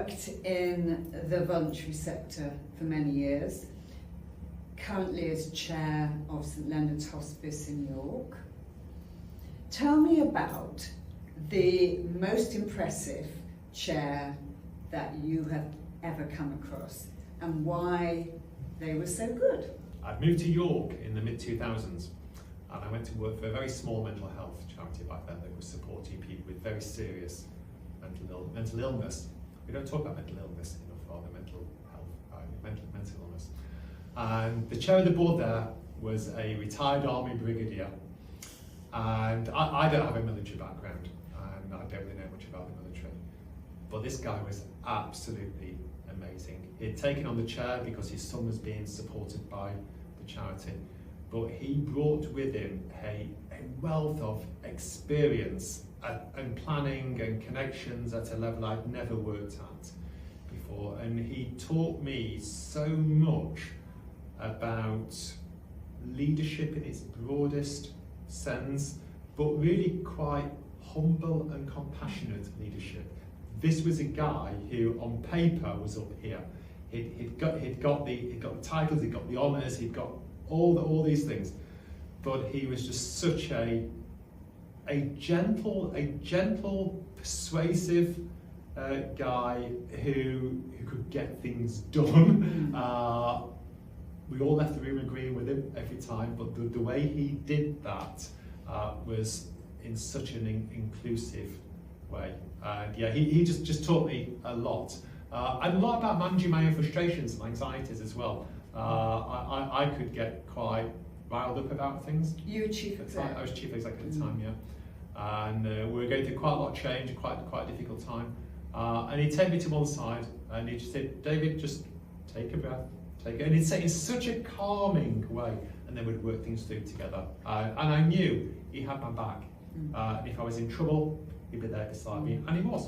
worked in the voluntary sector for many years, currently as chair of St Leonard's Hospice in York. Tell me about the most impressive chair that you have ever come across and why they were so good. I'd moved to York in the mid-2000s and I went to work for a very small mental health charity back then that was supporting people with very serious mental illness. We don't talk about mental illness enough, or the mental health, mental illness. And the chair of the board there was a retired army brigadier, and I don't have a military background and I don't really know much about the military, but this guy was absolutely amazing. He'd taken on the chair because his son was being supported by the charity, but he brought with him a wealth of experience and planning and connections at a level I'd never worked at before, and he taught me so much about leadership in its broadest sense, but really quite humble and compassionate leadership. This was a guy who on paper was up here. He'd got the titles, he'd got the honours, he'd got all these things, but he was just such a gentle, persuasive guy who could get things done. We all left the room agreeing with him every time, but the way he did that was in such an inclusive way. And yeah, he just taught me a lot. And a lot about managing my own frustrations and anxieties as well. I could get quite riled up about things. You were chief exec? I was chief exec at the time, yeah. And we were going through quite a lot of change, quite a difficult time. And he'd take me to one side and he'd just say, David, just take a breath, take it. And he'd say it in such a calming way, and then we'd work things through together. And I knew he had my back. And if I was in trouble, he'd be there beside me, and he was.